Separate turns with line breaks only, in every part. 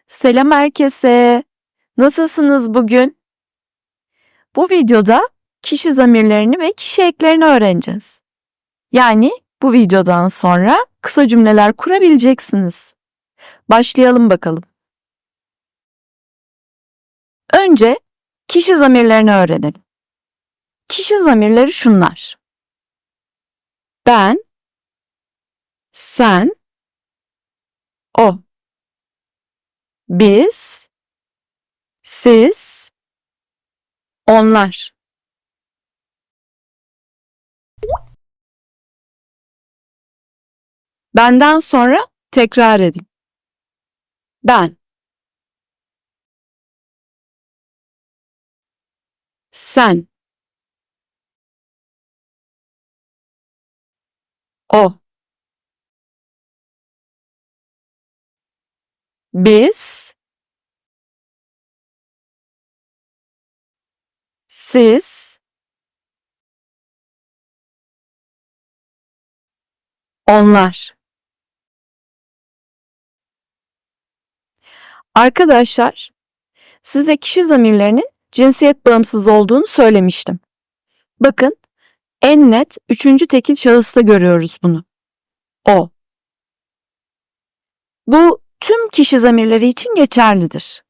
Selam herkese. Nasılsınız bugün? Bu videoda kişi zamirlerini ve kişi eklerini öğreneceğiz. Yani bu videodan sonra kısa cümleler kurabileceksiniz. Başlayalım bakalım. Önce kişi zamirlerini öğrenelim. Kişi zamirleri şunlar: ben, sen, o, biz, siz, onlar. Benden sonra tekrar edin. Ben, sen, o, biz, siz, onlar. Arkadaşlar, size kişi zamirlerinin cinsiyet bağımsız olduğunu söylemiştim. Bakın, en net üçüncü tekil şahısta görüyoruz bunu. O. Bu tüm kişi zamirleri için geçerlidir.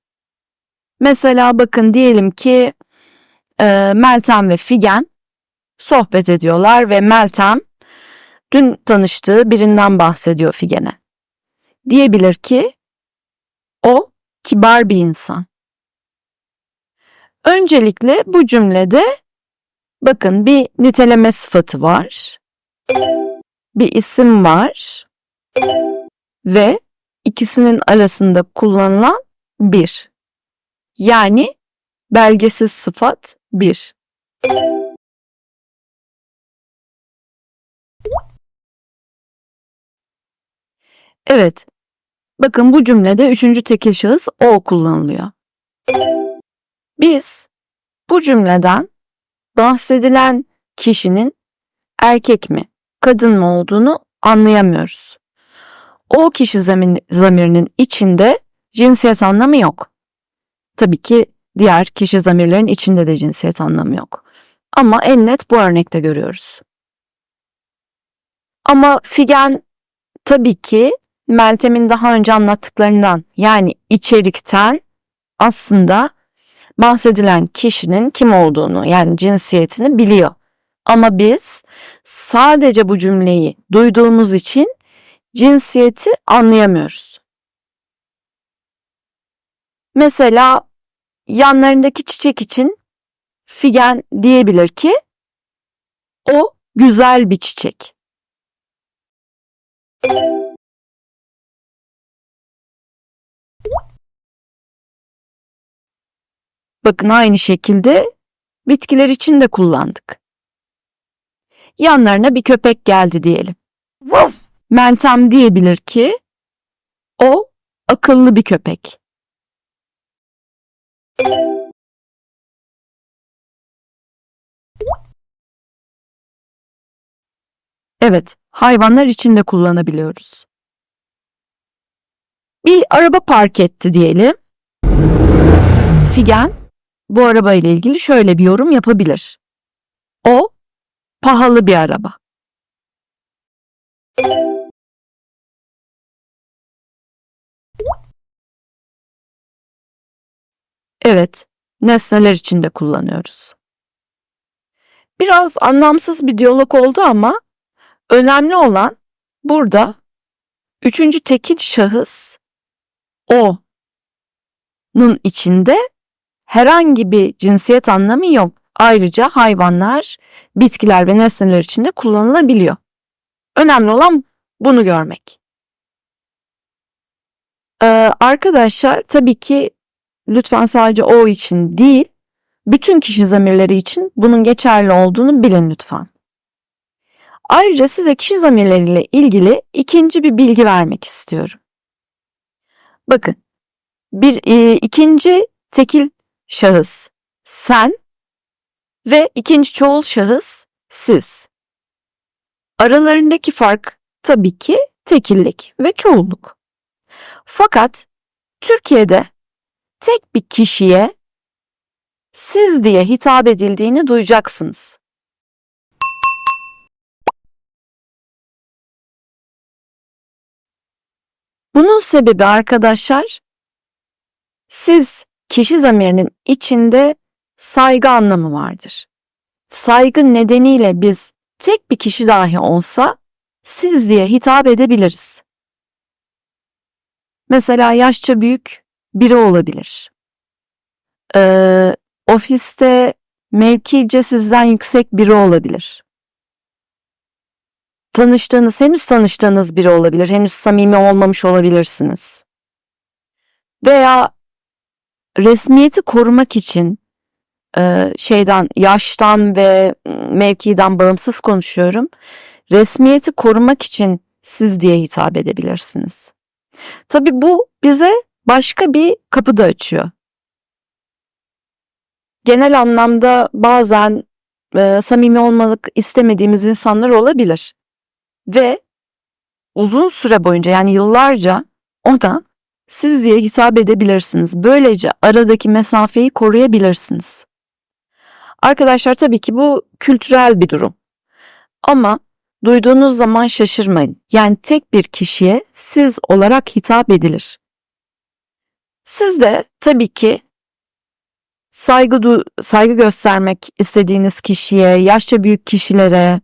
Mesela bakın, diyelim ki Meltem ve Figen sohbet ediyorlar ve Meltem dün tanıştığı birinden bahsediyor Figen'e. Diyebilir ki o kibar bir insan. Öncelikle bu cümlede bakın, bir niteleme sıfatı var, bir isim var ve ikisinin arasında kullanılan bir. Yani belgesiz sıfat bir. Evet, bakın bu cümlede üçüncü tekil şahıs o kullanılıyor. Biz bu cümleden bahsedilen kişinin erkek mi, kadın mı olduğunu anlayamıyoruz. O kişi zamirinin içinde cinsiyet anlamı yok. Tabii ki diğer kişi zamirlerin içinde de cinsiyet anlamı yok. Ama en net bu örnekte görüyoruz. Ama Figen tabii ki Meltem'in daha önce anlattıklarından, yani içerikten aslında bahsedilen kişinin kim olduğunu, yani cinsiyetini biliyor. Ama biz sadece bu cümleyi duyduğumuz için cinsiyeti anlayamıyoruz. Mesela yanlarındaki çiçek için Figen diyebilir ki o güzel bir çiçek. Bakın, aynı şekilde bitkiler için de kullandık. Yanlarına bir köpek geldi diyelim. Meltem diyebilir ki o akıllı bir köpek. Evet, hayvanlar için de kullanabiliyoruz. Bir araba park etti diyelim. Figen bu araba ile ilgili şöyle bir yorum yapabilir: o pahalı bir araba. Evet, nesneler için de kullanıyoruz. Biraz anlamsız bir diyalog oldu ama önemli olan burada üçüncü tekil şahıs o'nun içinde herhangi bir cinsiyet anlamı yok. Ayrıca hayvanlar, bitkiler ve nesneler için de kullanılabiliyor. Önemli olan bunu görmek. Arkadaşlar, tabii ki lütfen sadece o için değil, bütün kişi zamirleri için bunun geçerli olduğunu bilin lütfen. Ayrıca size kişi zamirleriyle ilgili ikinci bir bilgi vermek istiyorum. Bakın, ikinci tekil şahıs sen ve ikinci çoğul şahıs siz. Aralarındaki fark tabii ki tekillik ve çoğulluk. Fakat Türkiye'de tek bir kişiye siz diye hitap edildiğini duyacaksınız. Bunun sebebi arkadaşlar, siz kişi zamirinin içinde saygı anlamı vardır. Saygı nedeniyle biz tek bir kişi dahi olsa siz diye hitap edebiliriz. Mesela yaşça büyük biri olabilir. Ofiste mevkice sizden yüksek biri olabilir. Henüz tanıştığınız biri olabilir. Henüz samimi olmamış olabilirsiniz. Veya resmiyeti korumak için yaştan ve mevkiden bağımsız konuşuyorum. Resmiyeti korumak için siz diye hitap edebilirsiniz. Tabii bu bize başka bir kapı da açıyor. Genel anlamda bazen samimi olmak istemediğimiz insanlar olabilir. Ve uzun süre boyunca, yani yıllarca ona siz diye hitap edebilirsiniz. Böylece aradaki mesafeyi koruyabilirsiniz. Arkadaşlar, tabii ki bu kültürel bir durum. Ama duyduğunuz zaman şaşırmayın. Yani tek bir kişiye siz olarak hitap edilir. Siz de tabii ki saygı göstermek istediğiniz kişiye, yaşça büyük kişilere,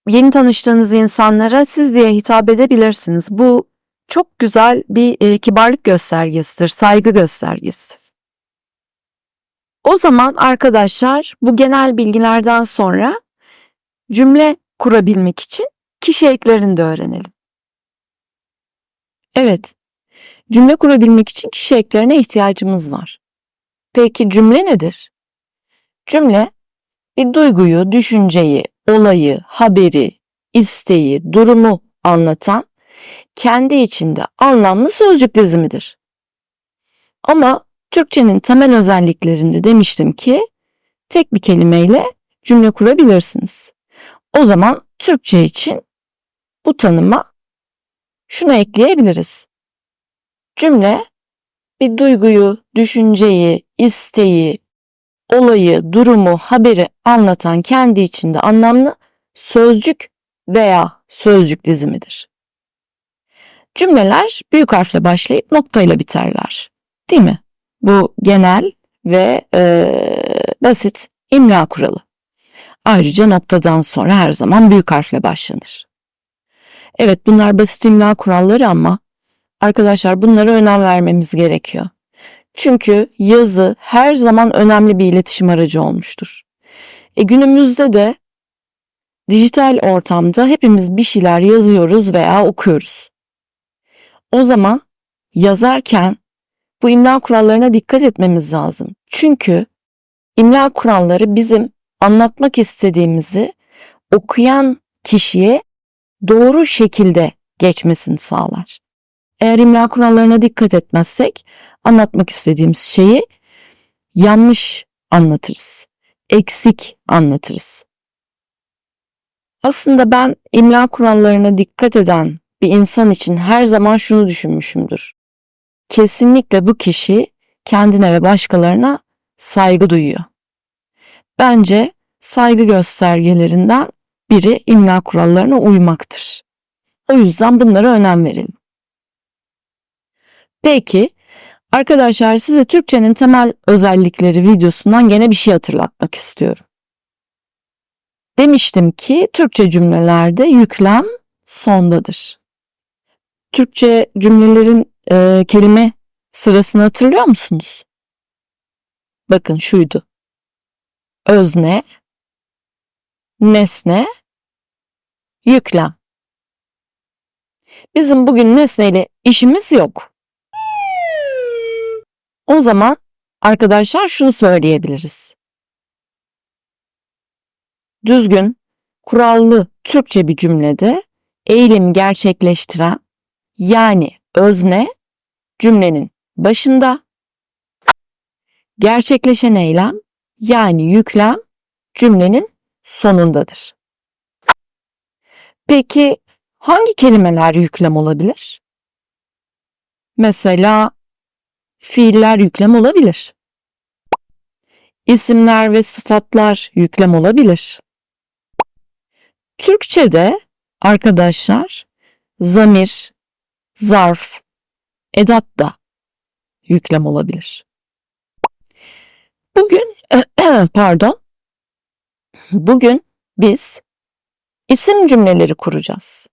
yeni tanıştığınız insanlara siz diye hitap edebilirsiniz. Bu çok güzel bir kibarlık göstergesidir, saygı göstergesi. O zaman arkadaşlar, bu genel bilgilerden sonra cümle kurabilmek için kişi eklerini de öğrenelim. Evet, cümle kurabilmek için kişi eklerine ihtiyacımız var. Peki cümle nedir? Cümle, bir duyguyu, düşünceyi, olayı, haberi, isteği, durumu anlatan kendi içinde anlamlı sözcük dizimidir. Ama Türkçenin temel özelliklerinde demiştim ki tek bir kelimeyle cümle kurabilirsiniz. O zaman Türkçe için bu tanıma şunu ekleyebiliriz. Cümle, bir duyguyu, düşünceyi, isteği, olayı, durumu, haberi anlatan kendi içinde anlamlı sözcük veya sözcük dizimidir. Cümleler büyük harfle başlayıp noktayla biterler. Değil mi? Bu genel ve basit imla kuralı. Ayrıca noktadan sonra her zaman büyük harfle başlanır. Evet, bunlar basit imla kuralları ama arkadaşlar, bunlara önem vermemiz gerekiyor. Çünkü yazı her zaman önemli bir iletişim aracı olmuştur. Günümüzde de dijital ortamda hepimiz bir şeyler yazıyoruz veya okuyoruz. O zaman yazarken bu imla kurallarına dikkat etmemiz lazım. Çünkü imla kuralları bizim anlatmak istediğimizi okuyan kişiye doğru şekilde geçmesini sağlar. Eğer imla kurallarına dikkat etmezsek anlatmak istediğimiz şeyi yanlış anlatırız, eksik anlatırız. Aslında ben imla kurallarına dikkat eden bir insan için her zaman şunu düşünmüşümdür. Kesinlikle bu kişi kendine ve başkalarına saygı duyuyor. Bence saygı göstergelerinden biri imla kurallarına uymaktır. O yüzden bunlara önem verelim. Peki, arkadaşlar, size Türkçenin temel özellikleri videosundan gene bir şey hatırlatmak istiyorum. Demiştim ki Türkçe cümlelerde yüklem sondadır. Türkçe cümlelerin kelime sırasını hatırlıyor musunuz? Bakın şuydu. Özne, nesne, yüklem. Bizim bugün nesneyle işimiz yok. O zaman arkadaşlar şunu söyleyebiliriz. Düzgün, kurallı Türkçe bir cümlede eylemi gerçekleştiren, yani özne, cümlenin başında, gerçekleşen eylem yani yüklem cümlenin sonundadır. Peki hangi kelimeler yüklem olabilir? Mesela fiiller yüklem olabilir. İsimler ve sıfatlar yüklem olabilir. Türkçe'de arkadaşlar zamir, zarf, edat da yüklem olabilir. Bugün biz isim cümleleri kuracağız.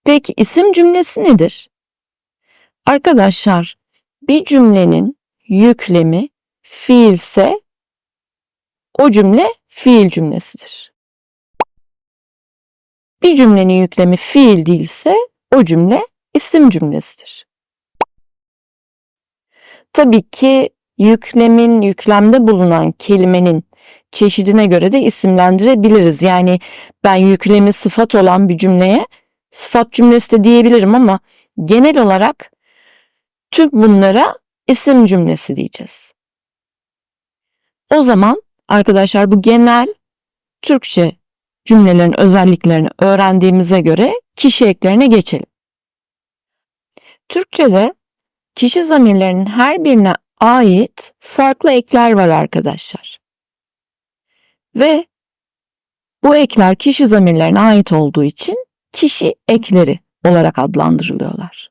Peki isim cümlesi nedir? Arkadaşlar bir cümlenin yüklemi fiilse o cümle fiil cümlesidir. Bir cümlenin yüklemi fiil değilse o cümle isim cümlesidir. Tabii ki yüklemde bulunan kelimenin çeşidine göre de isimlendirebiliriz. Yani ben yüklemi sıfat olan bir cümleye sıfat cümlesi de diyebilirim ama genel olarak tüm bunlara isim cümlesi diyeceğiz. O zaman arkadaşlar bu genel Türkçe cümlelerin özelliklerini öğrendiğimize göre kişi eklerine geçelim. Türkçe'de kişi zamirlerinin her birine ait farklı ekler var arkadaşlar. Ve bu ekler kişi zamirlerine ait olduğu için kişi ekleri olarak adlandırılıyorlar.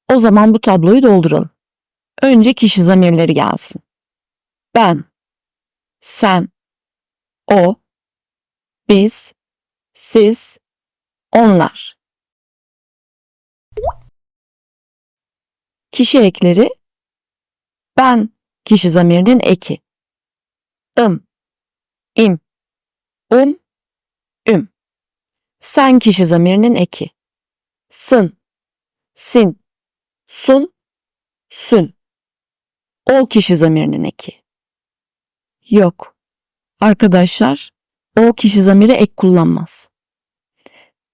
O zaman bu tabloyu dolduralım. Önce kişi zamirleri gelsin. Ben, sen, o, biz, siz, onlar. Kişi ekleri ben kişi zamirinin eki. İm, üm. Sen kişi zamirinin eki. Sın, sin, sün. O kişi zamirinin eki. Yok. Arkadaşlar, o kişi zamiri ek kullanmaz.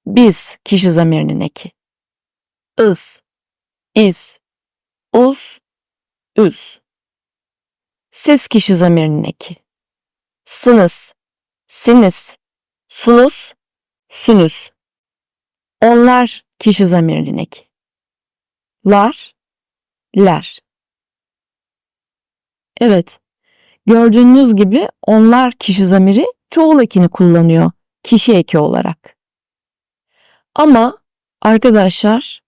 Biz kişi zamirinin eki. Is, is, üz. Siz kişi zamirinin eki. Sınız, siniz, sünüz. Onlar kişi zamirinin eki. Ler. Evet, gördüğünüz gibi onlar kişi zamiri çoğul ekini kullanıyor kişi eki olarak. Ama arkadaşlar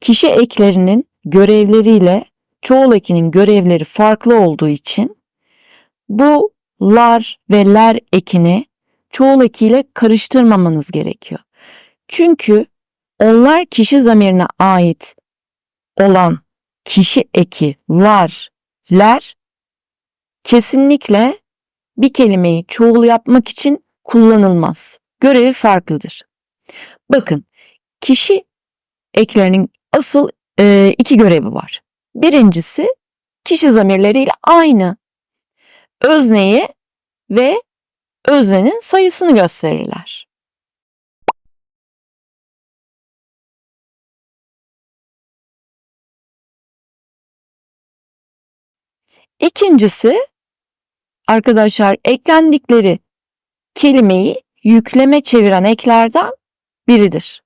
kişi eklerinin görevleriyle çoğul ekinin görevleri farklı olduğu için bu lar ve ler ekini çoğul ekiyle karıştırmamanız gerekiyor. Çünkü onlar kişi zamirine ait olan kişi eki lar, ler kesinlikle bir kelimeyi çoğul yapmak için kullanılmaz. Görevi farklıdır. Bakın kişi eklerinin asıl iki görevi var. Birincisi kişi zamirleriyle aynı özneyi ve öznenin sayısını gösterirler. İkincisi arkadaşlar eklendikleri kelimeyi yükleme çeviren eklerden biridir.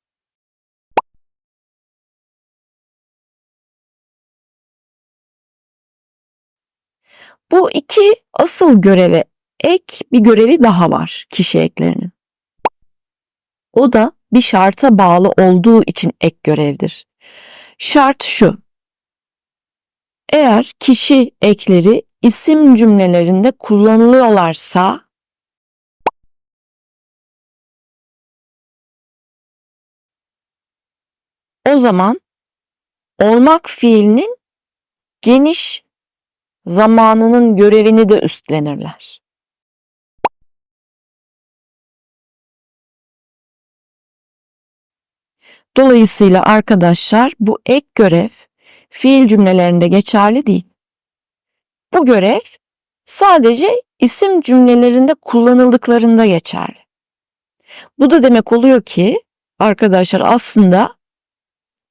Bu iki asıl göreve ek bir görevi daha var kişi eklerinin. O da bir şarta bağlı olduğu için ek görevdir. Şart şu. Eğer kişi ekleri isim cümlelerinde kullanılıyorlarsa o zaman olmak fiilinin geniş zamanının görevini de üstlenirler. Dolayısıyla arkadaşlar bu ek görev fiil cümlelerinde geçerli değil. Bu görev sadece isim cümlelerinde kullanıldıklarında geçerli. Bu da demek oluyor ki arkadaşlar aslında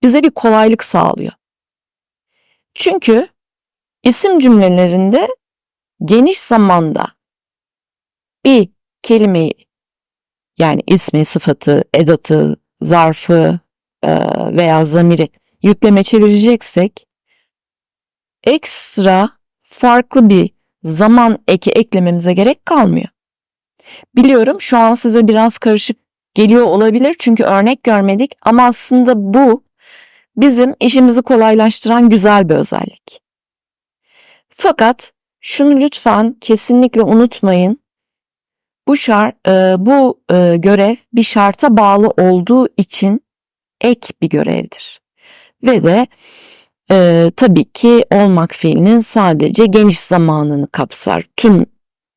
bize bir kolaylık sağlıyor. Çünkü isim cümlelerinde geniş zamanda bir kelimeyi, yani ismi, sıfatı, edatı, zarfı veya zamiri yükleme çevireceksek ekstra farklı bir zaman eki eklememize gerek kalmıyor. Biliyorum şu an size biraz karışık geliyor olabilir çünkü örnek görmedik ama aslında bu bizim işimizi kolaylaştıran güzel bir özellik. Fakat şunu lütfen kesinlikle unutmayın. Bu görev bir şarta bağlı olduğu için ek bir görevdir. Ve de tabii ki olmak fiilinin sadece geniş zamanını kapsar. Tüm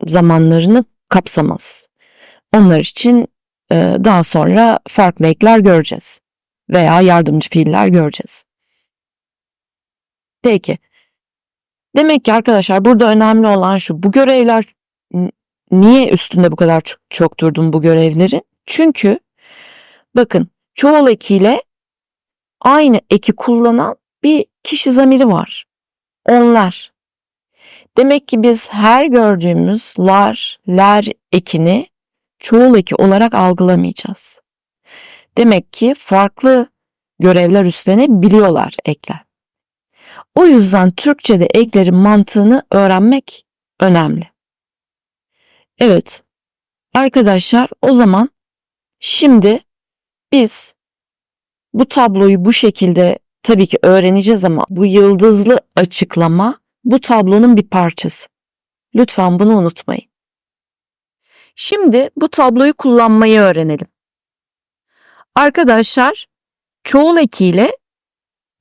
zamanlarını kapsamaz. Onlar için daha sonra farklı ekler göreceğiz. Veya yardımcı fiiller göreceğiz. Peki. Demek ki arkadaşlar burada önemli olan şu. Bu görevler niye üstünde bu kadar çok durdum bu görevlerin? Çünkü bakın çoğul ekiyle aynı eki kullanan bir kişi zamiri var. Onlar. Demek ki biz her gördüğümüz ler ekini çoğul eki olarak algılamayacağız. Demek ki farklı görevler üstlenebiliyorlar ekler. O yüzden Türkçe'de eklerin mantığını öğrenmek önemli. Evet arkadaşlar, o zaman şimdi biz bu tabloyu bu şekilde tabii ki öğreneceğiz ama bu yıldızlı açıklama bu tablonun bir parçası. Lütfen bunu unutmayın. Şimdi bu tabloyu kullanmayı öğrenelim. Arkadaşlar, çoğul ekiyle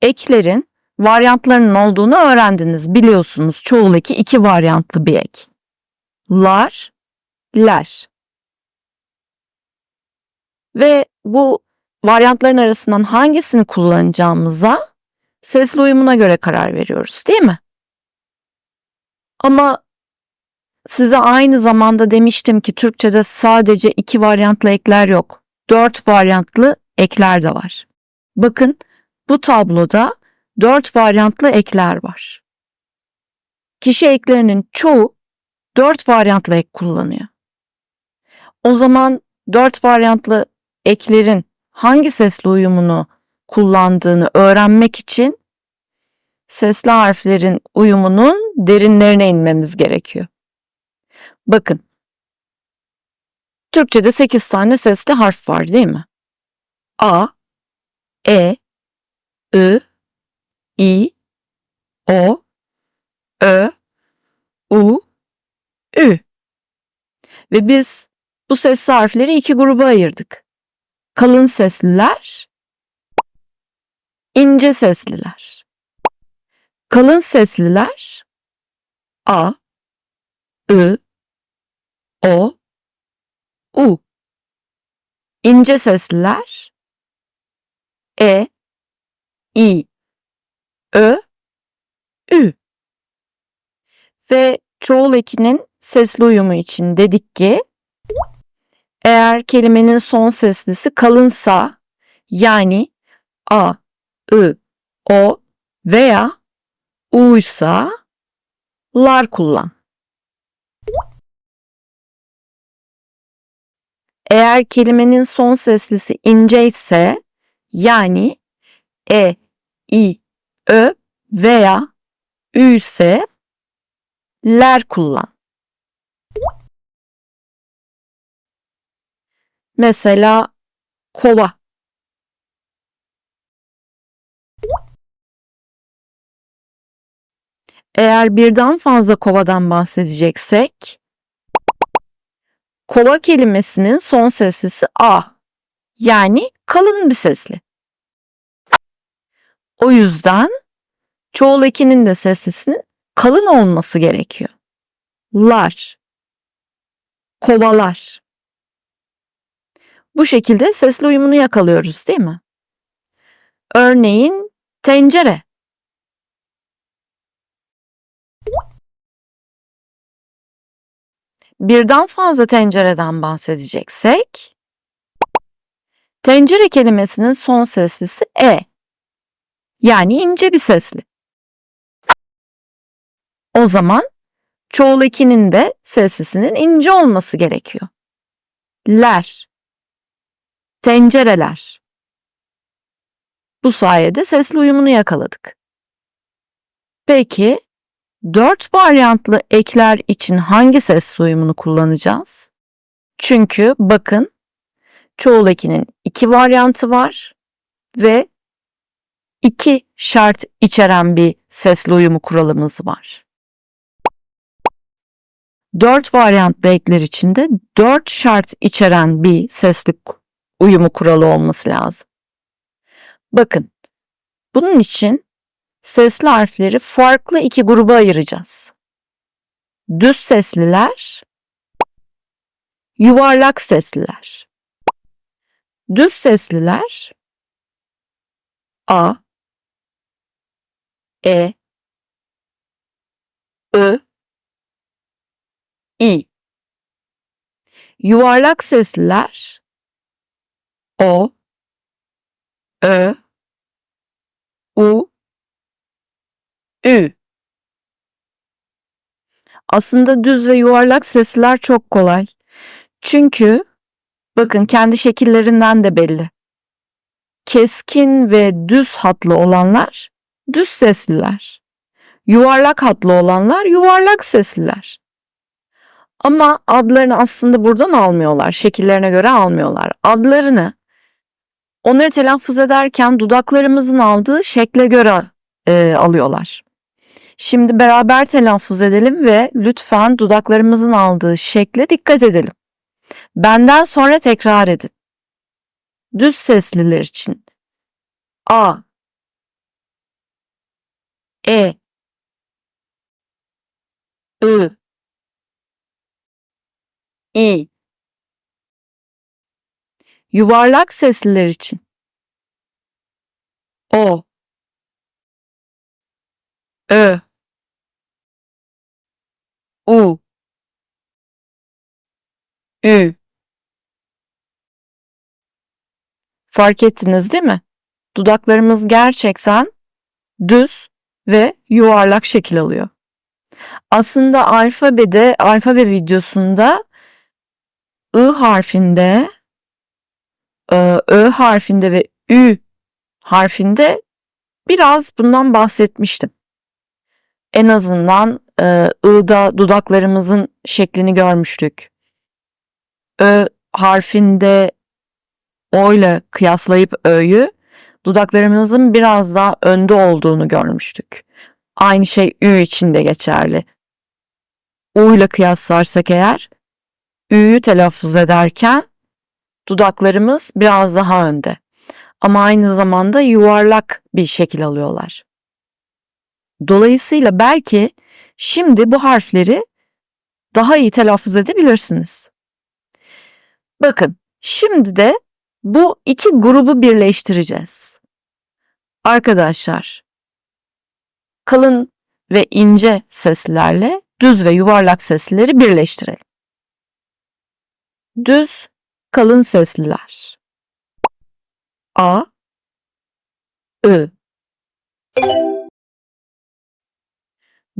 eklerin varyantlarının olduğunu öğrendiniz. Biliyorsunuz çoğul eki iki varyantlı bir ek. Lar, ler. Ve bu varyantların arasından hangisini kullanacağımıza sesli uyumuna göre karar veriyoruz, değil mi? Ama size aynı zamanda demiştim ki Türkçe'de sadece iki varyantlı ekler yok. 4 varyantlı ekler de var. Bakın bu tabloda 4 varyantlı ekler var. Kişi eklerinin çoğu 4 varyantlı ek kullanıyor. O zaman 4 varyantlı eklerin hangi sesli uyumunu kullandığını öğrenmek için sesli harflerin uyumunun derinlerine inmemiz gerekiyor. Bakın, Türkçe'de 8 tane sesli harf var değil mi? A, E, I, İ, O, Ö, U, Ü. Ve biz bu sesli harfleri iki gruba ayırdık. Kalın sesliler, ince sesliler. Kalın sesliler A, I, O, U. İnce sesliler E, İ, Ö, Ü. Ve çoğul ekinin sesli uyumu için dedik ki eğer kelimenin son seslisi kalınsa, yani A, I, O veya U'ysa lar kullan. Eğer kelimenin son seslisi ince ise, yani E, İ, Ö veya Ü ise ler kullan. Mesela kova. Eğer birden fazla kovadan bahsedeceksek, kova kelimesinin son seslisi A, yani kalın bir sesli. O yüzden çoğul ekinin de seslisinin kalın olması gerekiyor. Lar, kovalar. Bu şekilde sesli uyumunu yakalıyoruz, değil mi? Örneğin tencere. Birden fazla tencereden bahsedeceksek, tencere kelimesinin son seslisi E, yani ince bir sesli. O zaman çoğul ekinin de seslisinin ince olması gerekiyor. Ler, tencereler. Bu sayede sesli uyumunu yakaladık. Peki 4 varyantlı ekler için hangi sesli uyumunu kullanacağız? Çünkü bakın çoğul ekinin 2 varyantı var ve 2 şart içeren bir sesli uyumu kuralımız var. 4 varyantlı ekler için de 4 şart içeren bir sesli uyumu kuralı olması lazım. Bakın, bunun için sesli harfleri farklı 2 gruba ayıracağız. Düz sesliler, yuvarlak sesliler. Düz sesliler A, E, Ö, İ. Yuvarlak sesliler O, Ö, U, Ü. Aslında düz ve yuvarlak sesliler çok kolay. Çünkü bakın kendi şekillerinden de belli. Keskin ve düz hatlı olanlar düz sesliler. Yuvarlak hatlı olanlar yuvarlak sesliler. Ama adlarını aslında buradan almıyorlar. Şekillerine göre almıyorlar. Adlarını onları telaffuz ederken dudaklarımızın aldığı şekle göre alıyorlar. Şimdi beraber telaffuz edelim ve lütfen dudaklarımızın aldığı şekle dikkat edelim. Benden sonra tekrar edin. Düz sesliler için A, E, I, İ. Yuvarlak sesliler için O, Ö, U, Ü. Fark ettiniz değil mi? Dudaklarımız gerçekten düz ve yuvarlak şekil alıyor. Aslında alfabe videosunda I harfinde, Ö harfinde ve Ü harfinde biraz bundan bahsetmiştim. En azından I'da dudaklarımızın şeklini görmüştük. Ö harfinde O ile kıyaslayıp Ö'yü dudaklarımızın biraz daha önde olduğunu görmüştük. Aynı şey Ü için de geçerli. U ile kıyaslarsak eğer Ü'yü telaffuz ederken dudaklarımız biraz daha önde. Ama aynı zamanda yuvarlak bir şekil alıyorlar. Dolayısıyla belki şimdi bu harfleri daha iyi telaffuz edebilirsiniz. Bakın, şimdi de bu 2 grubu birleştireceğiz. Arkadaşlar, kalın ve ince seslerle düz ve yuvarlak sesleri birleştirelim. Düz, kalın sesliler. A, I.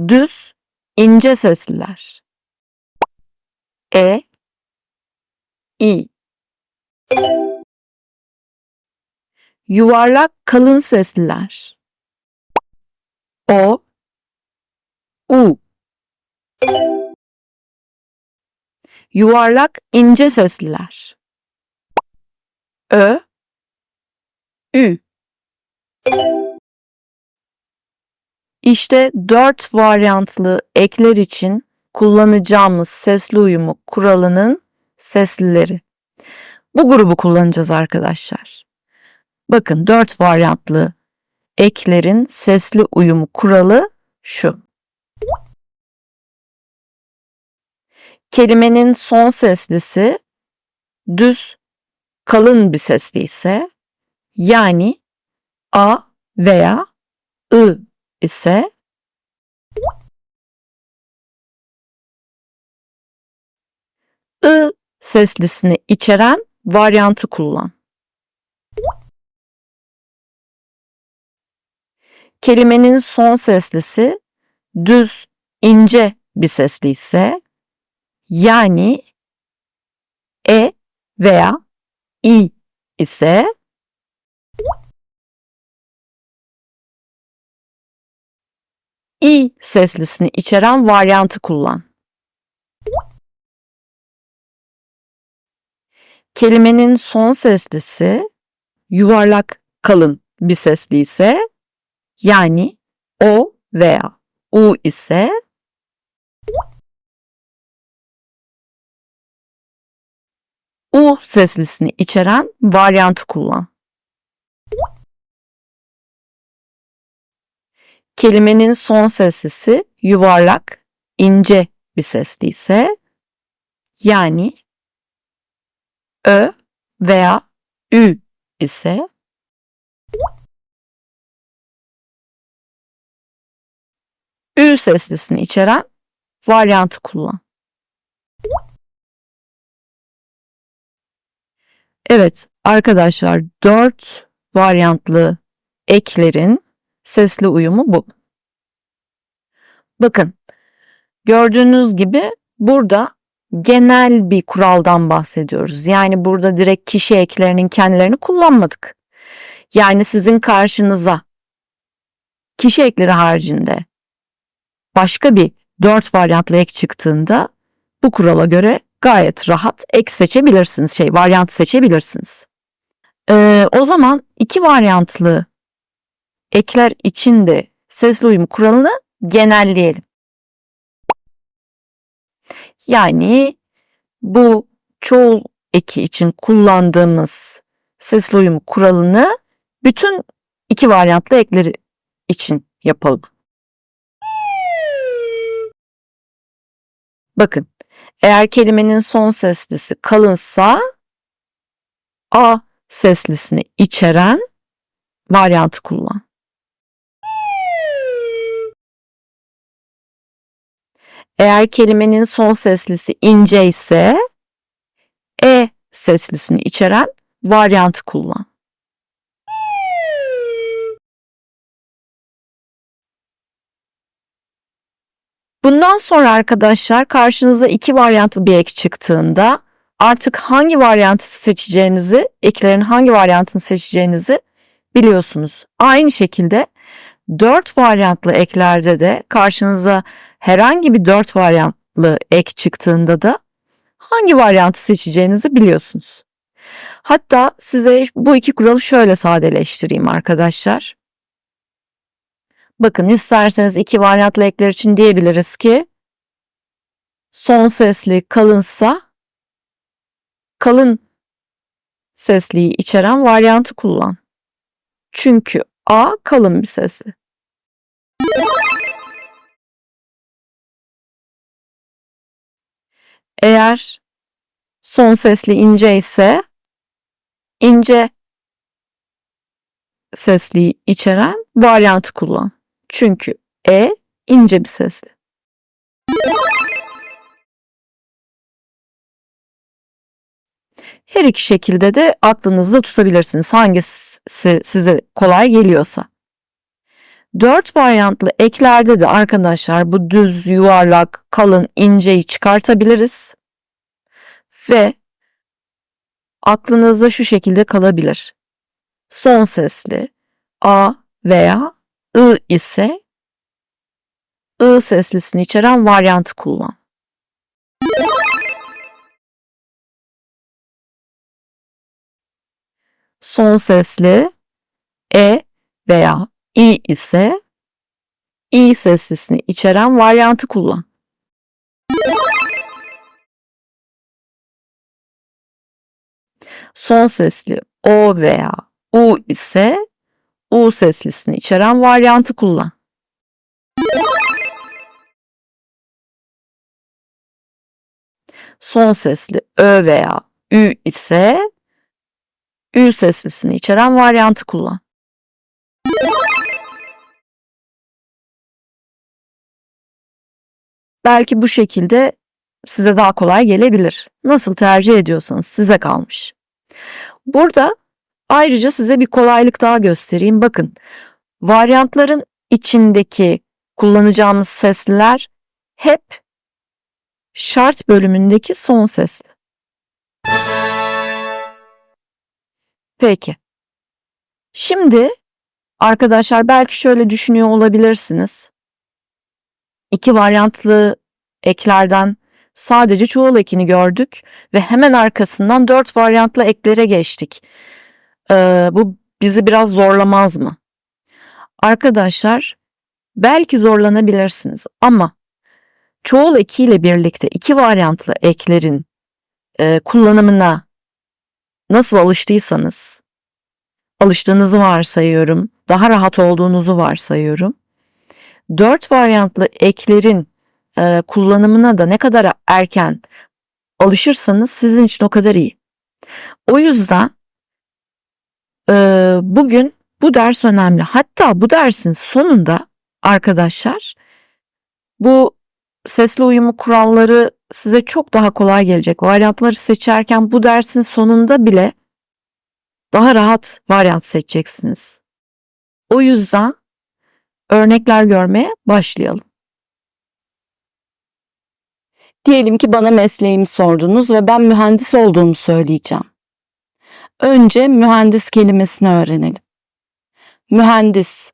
Düz, ince sesliler. E, İ. Yuvarlak, kalın sesliler. O, U. Yuvarlak, ince sesliler. Ö, Ü. İşte 4 varyantlı ekler için kullanacağımız sesli uyumu kuralının seslileri. Bu grubu kullanacağız arkadaşlar. Bakın 4 varyantlı eklerin sesli uyumu kuralı şu. Kelimenin son seslisi düz, kalın bir sesli ise, yani A veya I ise I seslisini içeren varyantı kullan. Kelimenin son seslisi düz, ince bir sesli ise, yani E veya İ ise İ seslisini içeren varyantı kullan. Kelimenin son seslisi yuvarlak, kalın bir sesli ise, yani O veya U ise U seslisini içeren varyantı kullan. Kelimenin son seslisi yuvarlak, ince bir sesli ise, yani Ö veya Ü ise Ü seslisini içeren varyantı kullan. Evet arkadaşlar, 4 varyantlı eklerin sesli uyumu bu. Bakın, gördüğünüz gibi burada genel bir kuraldan bahsediyoruz. Yani burada direkt kişi eklerinin kendilerini kullanmadık. Yani sizin karşınıza kişi ekleri haricinde başka bir 4 varyantlı ek çıktığında bu kurala göre gayet rahat ek seçebilirsiniz, varyant seçebilirsiniz. O zaman 2 varyantlı ekler için de sesli uyum kuralını genelleyelim. Yani bu çoğul eki için kullandığımız sesli uyum kuralını bütün 2 varyantlı ekleri için yapalım. Bakın, eğer kelimenin son seslisi kalınsa A seslisini içeren varyantı kullan. Eğer kelimenin son seslisi ince ise E seslisini içeren varyantı kullan. Bundan sonra arkadaşlar, karşınıza 2 varyantlı bir ek çıktığında artık hangi varyantı seçeceğinizi, eklerin hangi varyantını seçeceğinizi biliyorsunuz. Aynı şekilde 4 varyantlı eklerde de karşınıza herhangi bir 4 varyantlı ek çıktığında da hangi varyantı seçeceğinizi biliyorsunuz. Hatta size bu 2 kuralı şöyle sadeleştireyim arkadaşlar. Bakın, isterseniz 2 varyantlı ekler için diyebiliriz ki son sesli kalınsa kalın sesliyi içeren varyantı kullan. Çünkü A kalın bir sesli. Eğer son sesli ince ise ince sesliyi içeren varyantı kullan. Çünkü E ince bir sesli. Her iki şekilde de aklınızda tutabilirsiniz. Hangisi size kolay geliyorsa. 4 varyantlı eklerde de arkadaşlar bu düz, yuvarlak, kalın, inceyi çıkartabiliriz. Ve aklınızda şu şekilde kalabilir. Son sesli A veya I ise I seslisini içeren varyantı kullan. Son sesli E veya İ ise İ seslisini içeren varyantı kullan. Son sesli O veya U ise U seslisini içeren varyantı kullan. Son sesli Ö veya Ü ise Ü seslisini içeren varyantı kullan. Belki bu şekilde size daha kolay gelebilir. Nasıl tercih ediyorsanız size kalmış. Burada ayrıca size bir kolaylık daha göstereyim. Bakın, varyantların içindeki kullanacağımız sesler hep şart bölümündeki son sesli. Peki. Şimdi arkadaşlar belki şöyle düşünüyor olabilirsiniz. 2 varyantlı eklerden sadece çoğul ekini gördük ve hemen arkasından 4 varyantlı eklere geçtik. Bu bizi biraz zorlamaz mı? Arkadaşlar belki zorlanabilirsiniz ama çoğul ekiyle birlikte 2 varyantlı eklerin kullanımına nasıl alıştığınızı varsayıyorum, daha rahat olduğunuzu varsayıyorum. 4 varyantlı eklerin kullanımına da ne kadar erken alışırsanız sizin için o kadar iyi. O yüzden bugün bu ders önemli. Hatta bu dersin sonunda arkadaşlar bu sesli uyumu kuralları size çok daha kolay gelecek. Varyantları seçerken bu dersin sonunda bile daha rahat varyant seçeceksiniz. O yüzden örnekler görmeye başlayalım. Diyelim ki bana mesleğimi sordunuz ve ben mühendis olduğumu söyleyeceğim. Önce mühendis kelimesini öğrenelim. Mühendis.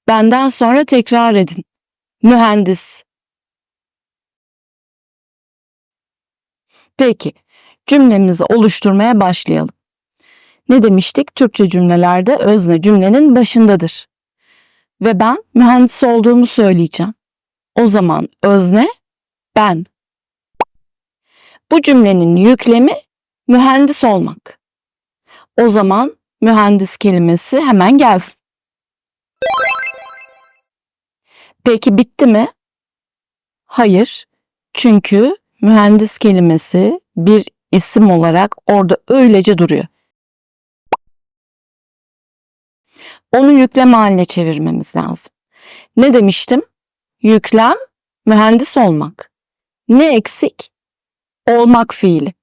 Benden sonra tekrar edin. Mühendis. Peki, cümlemizi oluşturmaya başlayalım. Ne demiştik? Türkçe cümlelerde özne cümlenin başındadır. Ve ben mühendis olduğumu söyleyeceğim. O zaman özne ben. Bu cümlenin yüklemi mühendis olmak. O zaman mühendis kelimesi hemen gelsin. Peki bitti mi? Hayır. Çünkü mühendis kelimesi bir isim olarak orada öylece duruyor. Onu yüklem haline çevirmemiz lazım. Ne demiştim? Yüklem, mühendis olmak. Ne eksik? Olmak fiili.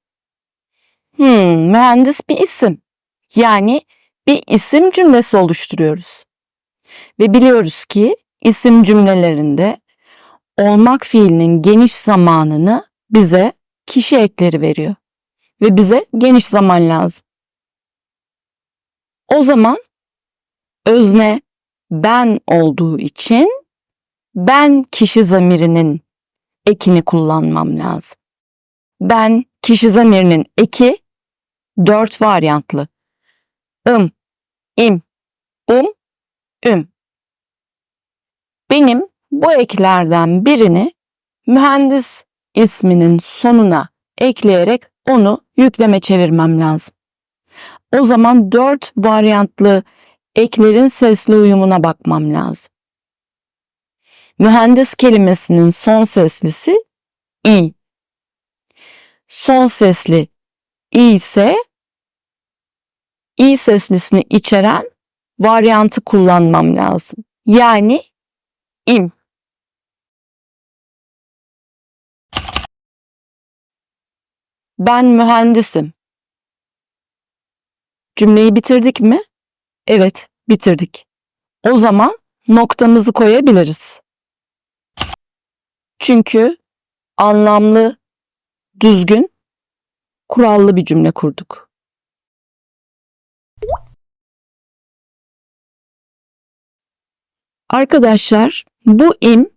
Mühendis bir isim. Yani bir isim cümlesi oluşturuyoruz. Ve biliyoruz ki isim cümlelerinde olmak fiilinin geniş zamanını bize kişi ekleri veriyor. Ve bize geniş zaman lazım. O zaman özne ben olduğu için ben kişi zamirinin ekini kullanmam lazım. Ben kişi zamirinin eki 4 varyantlı. İm, üm. Benim bu eklerden birini mühendis isminin sonuna ekleyerek onu yükleme çevirmem lazım. O zaman 4 varyantlı eklerin sesli uyumuna bakmam lazım. Mühendis kelimesinin son seslisi i. Son sesli i ise i seslisini içeren varyantı kullanmam lazım. Yani im. Ben mühendisim. Cümleyi bitirdik mi? Evet, bitirdik. O zaman noktamızı koyabiliriz. Çünkü anlamlı, düzgün, kurallı bir cümle kurduk. Arkadaşlar, bu im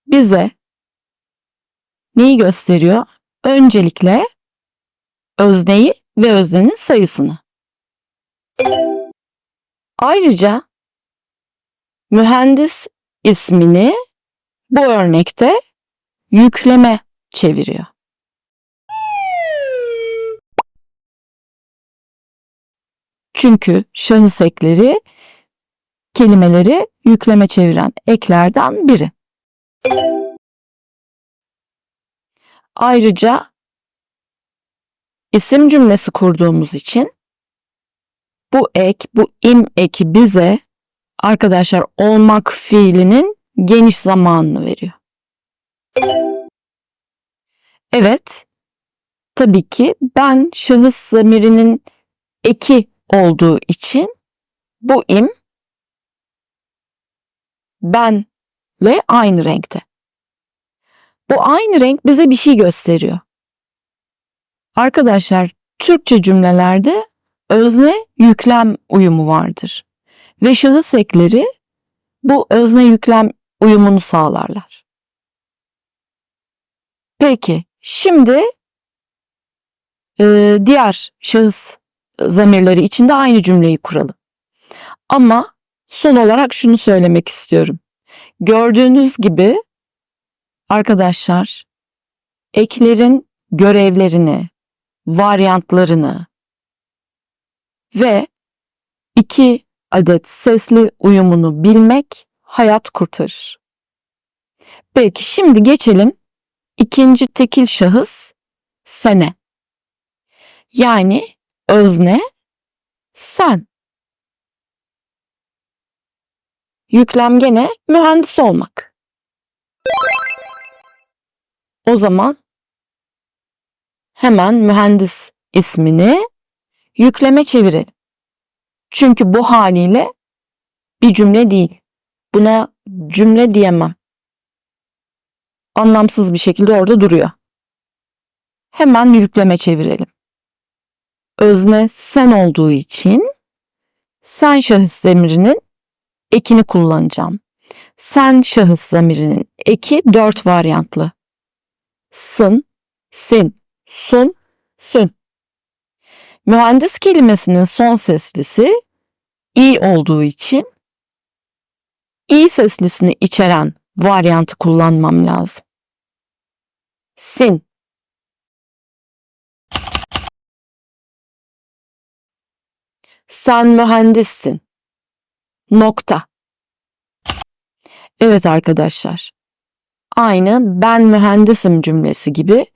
bize neyi gösteriyor? Öncelikle özneyi ve öznenin sayısını. Ayrıca mühendis ismini bu örnekte yükleme çeviriyor. Çünkü şahıs ekleri kelimeleri yükleme çeviren eklerden biri. Ayrıca isim cümlesi kurduğumuz için bu ek, bu im eki bize arkadaşlar olmak fiilinin geniş zamanını veriyor. Evet, tabii ki ben şahıs zamirinin eki olduğu için bu im benle aynı renkte. Bu aynı renk bize bir şey gösteriyor. Arkadaşlar, Türkçe cümlelerde özne yüklem uyumu vardır ve şahıs ekleri bu özne yüklem uyumunu sağlarlar. Peki, şimdi diğer şahıs zamirleri için de aynı cümleyi kuralım. Ama son olarak şunu söylemek istiyorum. Gördüğünüz gibi arkadaşlar, eklerin görevlerini, varyantlarını ve 2 adet sesli uyumunu bilmek hayat kurtarır. Peki şimdi geçelim ikinci tekil şahıs sene. Yani özne sen. Yüklem gene mühendis olmak. O zaman hemen mühendis ismini yükleme çevirelim. Çünkü bu haliyle bir cümle değil. Buna cümle diyemem. Anlamsız bir şekilde orada duruyor. Hemen yükleme çevirelim. Özne sen olduğu için sen şahıs zamirinin ekini kullanacağım. Sen şahıs zamirinin eki 4 varyantlı. Sın, sin, sun, sün. Mühendis kelimesinin son seslisi i olduğu için i seslisini içeren varyantı kullanmam lazım. Sin. Sen mühendissin. Nokta. Evet arkadaşlar. Aynı ben mühendisim cümlesi gibi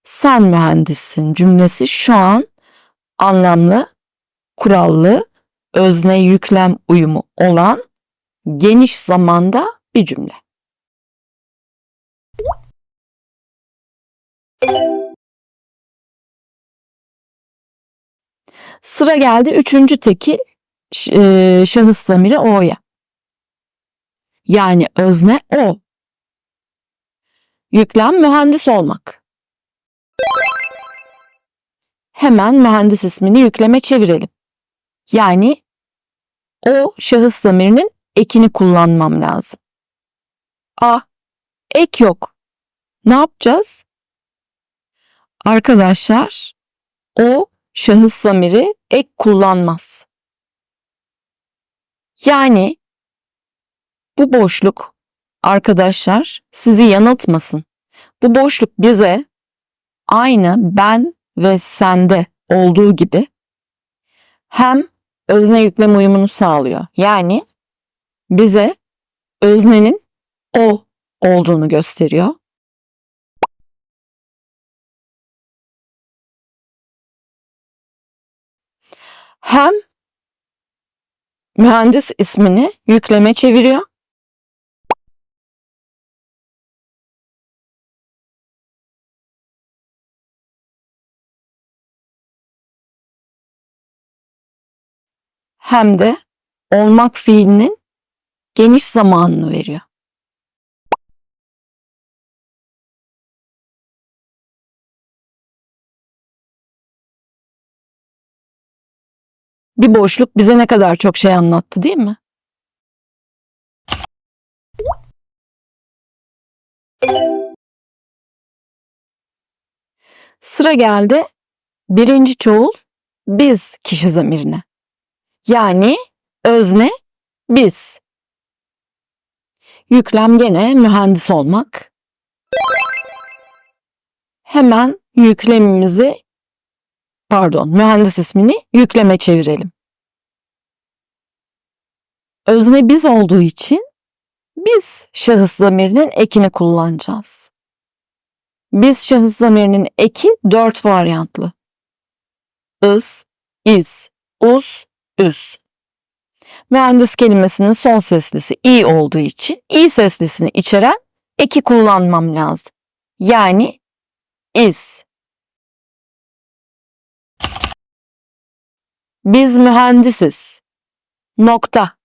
sen mühendissin cümlesi şu an anlamlı, kurallı, özne yüklem uyumu olan geniş zamanda bir cümle. Sıra geldi üçüncü tekil şahıs zamiri o'ya. Yani özne o. Yüklem mühendis olmak. Hemen mühendis ismini yükleme çevirelim. Yani o şahıs zamirinin ekini kullanmam lazım. Ek yok. Ne yapacağız? Arkadaşlar, o şahıs zamiri ek kullanmaz. Yani bu boşluk arkadaşlar sizi yanıltmasın. Bu boşluk bize aynı ben ve sende olduğu gibi hem özne yüklem uyumunu sağlıyor. Yani bize öznenin o olduğunu gösteriyor. Hem mühendis ismini yükleme çeviriyor. Hem de olmak fiilinin geniş zamanını veriyor. Bir boşluk bize ne kadar çok şey anlattı, değil mi? Sıra geldi birinci çoğul biz kişi zamirine. Yani özne biz. Yüklem gene mühendis olmak. Hemen mühendis ismini yükleme çevirelim. Özne biz olduğu için biz şahıs zamirinin ekini kullanacağız. Biz şahıs zamirinin eki 4 varyantlı. Is, is, us, üs. Mühendis kelimesinin son seslisi i olduğu için i seslisini içeren eki kullanmam lazım. Yani is. Biz mühendisiz. Nokta.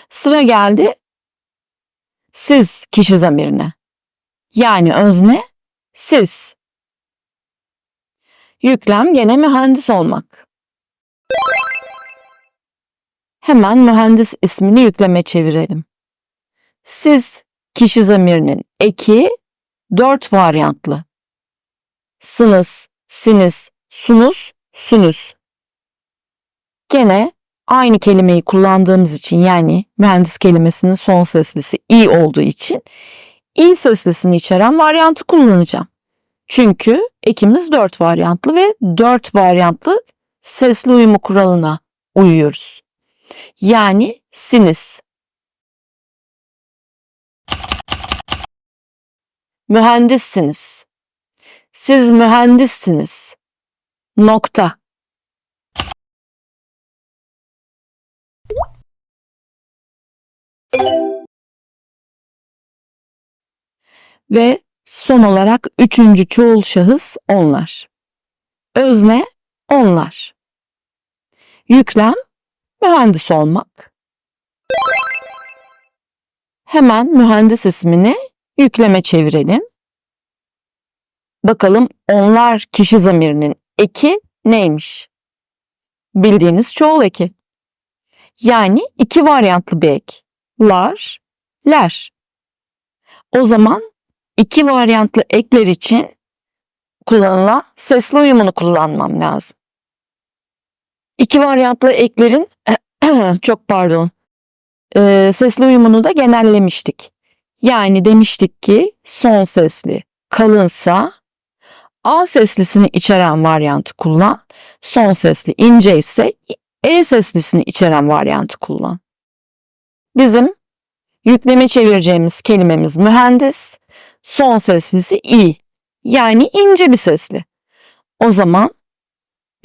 Sıra geldi siz kişi zamirine. Yani özne siz. Yüklem gene mühendis olmak. Hemen mühendis ismini yükleme çevirelim. Siz kişi zamirinin eki 4 varyantlı. Sınız, siniz, sunuz, sünüz. Gene aynı kelimeyi kullandığımız için, yani mühendis kelimesinin son seslisi i olduğu için i seslisini içeren varyantı kullanacağım. Çünkü ekimiz 4 varyantlı ve 4 varyantlı sesli uyumu kuralına uyuyoruz. Yani siniz. Mühendissiniz. Siz mühendissiniz. Nokta. Ve son olarak üçüncü çoğul şahıs onlar. Özne onlar. Yüklem mühendis olmak. Hemen mühendis ismini yükleme çevirelim. Bakalım onlar kişi zamirinin eki neymiş? Bildiğiniz çoğul eki. Yani 2 varyantlı bir ek. Lar, ler. O zaman 2 varyantlı ekler için kullanılan sesli uyumunu kullanmam lazım. 2 varyantlı eklerin sesli uyumunu da genellemiştik. Yani demiştik ki son sesli kalınsa A seslisini içeren varyantı kullan. Son sesli ince ise E seslisini içeren varyantı kullan. Bizim yükleme çevireceğimiz kelimemiz mühendis. Son seslisi i. Yani ince bir sesli. O zaman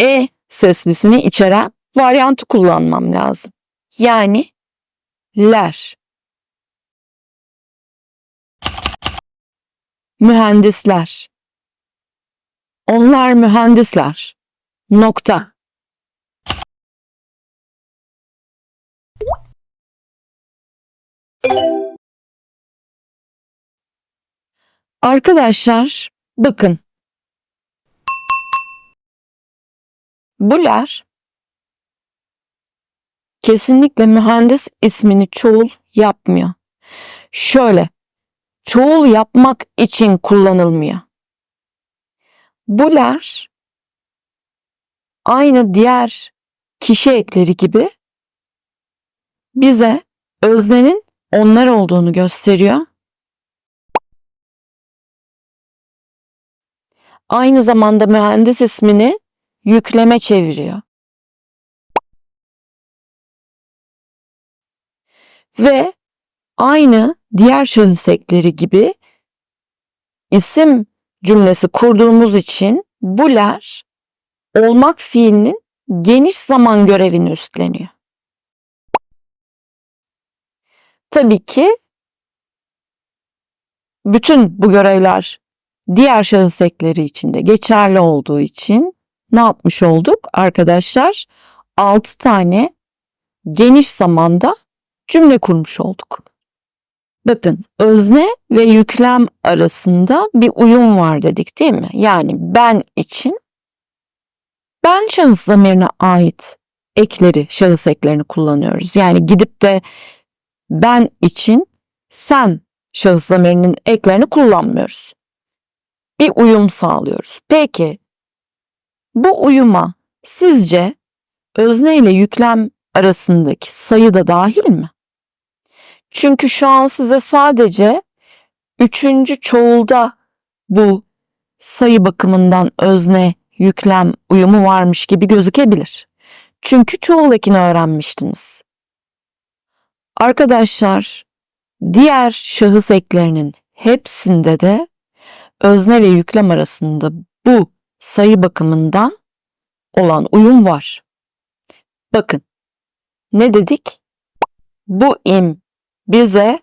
E seslisini içeren varyantı kullanmam lazım. Yani ler. Mühendisler. Onlar mühendisler. Nokta. Arkadaşlar bakın. Bu ler kesinlikle mühendis ismini çoğul yapmıyor. Şöyle, çoğul yapmak için kullanılmıyor. Bu ler aynı diğer kişi ekleri gibi bize öznenin onlar olduğunu gösteriyor. Aynı zamanda mühendis ismini yükleme çeviriyor. Ve aynı diğer şahıs ekleri gibi isim cümlesi kurduğumuz için bu ler olmak fiilinin geniş zaman görevini üstleniyor. Tabii ki bütün bu görevler diğer şahıs ekleri için de geçerli olduğu için ne yapmış olduk arkadaşlar? 6 tane geniş zamanda cümle kurmuş olduk. Bakın özne ve yüklem arasında bir uyum var dedik değil mi? Yani ben için ben şahıs zamirine ait ekleri, şahıs eklerini kullanıyoruz. Yani gidip de ben için sen şahıs zamirinin eklerini kullanmıyoruz. Bir uyum sağlıyoruz. Peki bu uyuma sizce özne ile yüklem arasındaki sayı da dahil mi? Çünkü şu an size sadece üçüncü çoğulda bu sayı bakımından özne yüklem uyumu varmış gibi gözükebilir. Çünkü çoğul ekini öğrenmiştiniz. Arkadaşlar, diğer şahıs eklerinin hepsinde de özne ve yüklem arasında bu sayı bakımından olan uyum var. Bakın, ne dedik? Bu im bize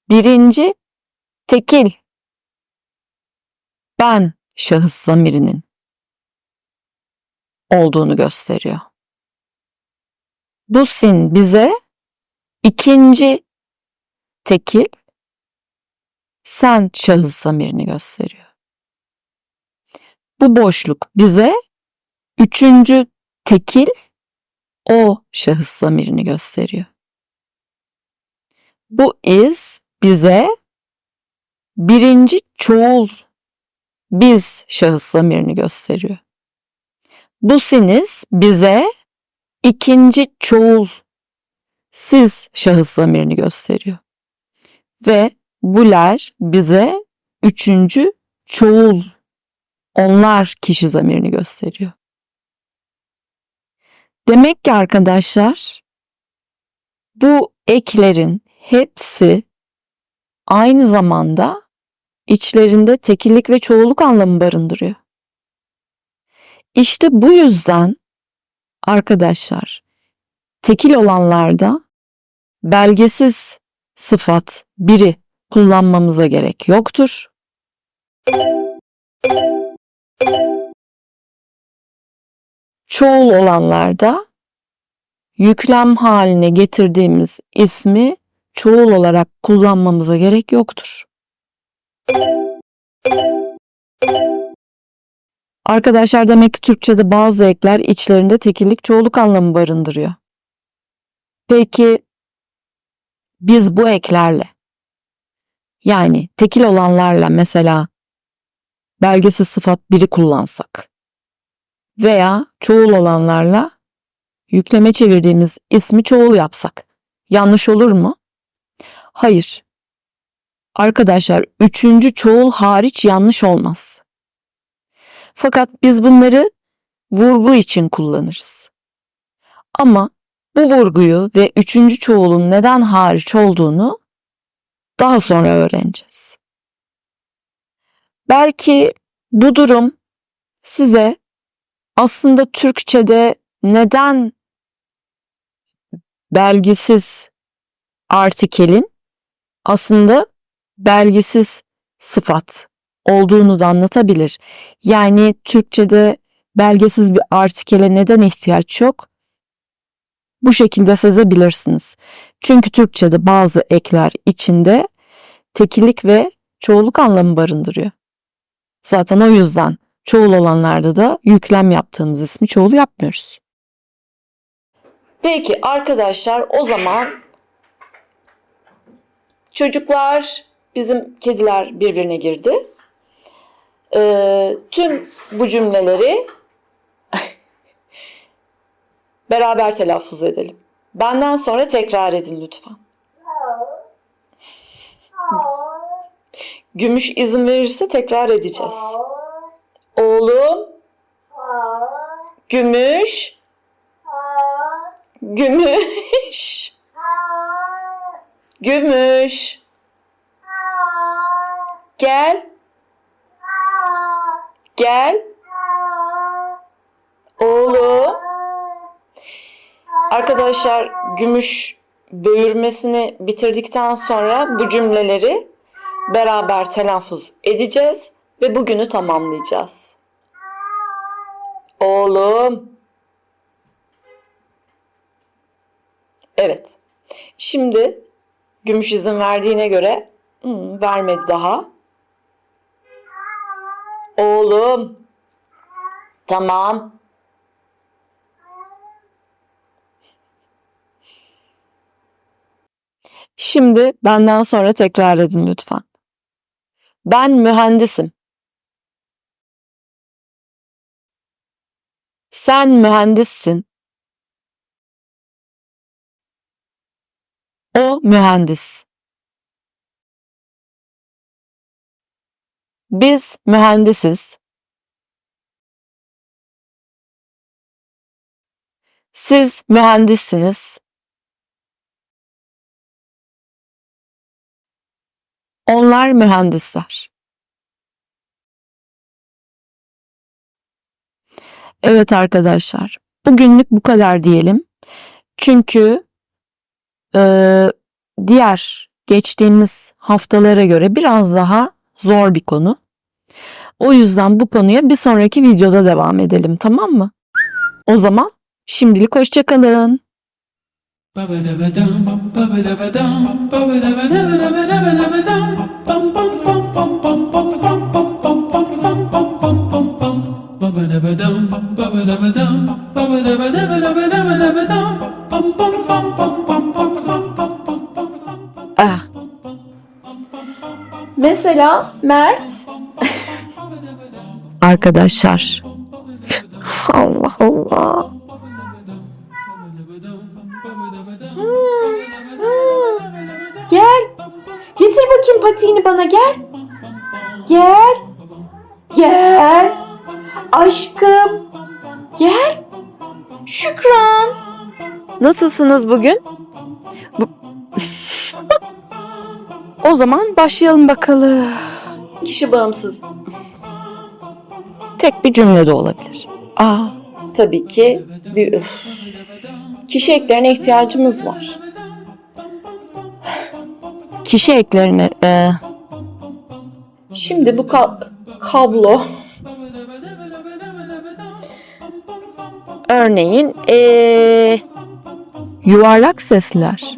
birinci tekil ben şahıs zamirinin olduğunu gösteriyor. Bu sin bize ikinci tekil sen şahıs zamirini gösteriyor. Bu boşluk bize üçüncü tekil o şahıs zamirini gösteriyor. Bu is bize birinci çoğul biz şahıs zamirini gösteriyor. Bu siniz bize ikinci çoğul siz şahıs zamirini gösteriyor. Ve buler bize üçüncü çoğul onlar kişi zamirini gösteriyor. Demek ki arkadaşlar bu eklerin hepsi aynı zamanda içlerinde tekillik ve çoğulluk anlamı barındırıyor. İşte bu yüzden arkadaşlar tekil olanlarda belgesiz sıfat biri kullanmamıza gerek yoktur. Çoğul olanlarda yüklem haline getirdiğimiz ismi çoğul olarak kullanmamıza gerek yoktur. Arkadaşlar demek ki Türkçe'de bazı ekler içlerinde tekillik çoğulluk anlamı barındırıyor. Peki biz bu eklerle yani tekil olanlarla mesela belgesiz sıfat biri kullansak veya çoğul olanlarla yükleme çevirdiğimiz ismi çoğul yapsak yanlış olur mu? Hayır. Arkadaşlar üçüncü çoğul hariç yanlış olmaz. Fakat biz bunları vurgu için kullanırız. Ama bu vurguyu ve üçüncü çoğulun neden hariç olduğunu daha sonra öğreneceğiz. Belki bu durum size aslında Türkçe'de neden belgisiz artikelin aslında belgisiz sıfat olduğunu da anlatabilir. Yani Türkçe'de belgesiz bir artikele neden ihtiyaç yok? Bu şekilde sezebilirsiniz. Çünkü Türkçe'de bazı ekler içinde tekillik ve çoğulluk anlamı barındırıyor. Zaten o yüzden çoğul olanlarda da yüklem yaptığımız ismi çoğul yapmıyoruz. Peki arkadaşlar o zaman çocuklar, bizim kediler birbirine girdi. Tüm bu cümleleri beraber telaffuz edelim. Benden sonra tekrar edin lütfen. Gümüş izin verirse tekrar edeceğiz. Oğlum, Gümüş, Gümüş, Gümüş, gel, gel, oğlum. Arkadaşlar Gümüş böğürmesini bitirdikten sonra bu cümleleri beraber telaffuz edeceğiz ve bugünü tamamlayacağız. Oğlum. Evet. Şimdi Gümüş izin verdiğine göre vermedi daha. Oğlum. Tamam. Şimdi benden sonra tekrar edin lütfen. Ben mühendisim. Sen mühendissin. O mühendis. Biz mühendisiz. Siz mühendissiniz. Onlar mühendisler. Evet arkadaşlar, bugünlük bu kadar diyelim. Çünkü diğer geçtiğimiz haftalara göre biraz daha zor bir konu. O yüzden bu konuya bir sonraki videoda devam edelim, tamam mı? O zaman şimdilik hoşça kalın. Ah. Mesela Mert. Arkadaşlar. Allah Allah. Gel. Getir bakayım patiğini bana, gel. Gel. Gel. Aşkım. Gel. Şükran. Nasılsınız bugün? O zaman başlayalım bakalım. Kişi bağımsız. Tek bir cümle de olabilir. Tabii ki bir kişi eklerine ihtiyacımız var. Kişi eklerine şimdi bu kablo örneğin yuvarlak sesler.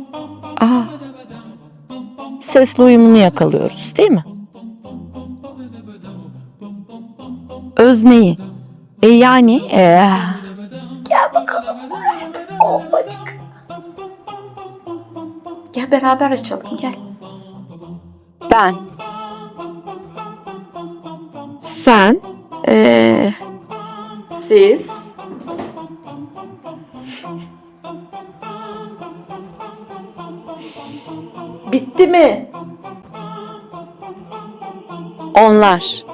Sesli uyumunu yakalıyoruz, değil mi? Özneyi. Yani gel bakalım buraya. Bacık. Gel beraber açalım, gel. Ben. Sen. Siz. Bitti mi? Onlar.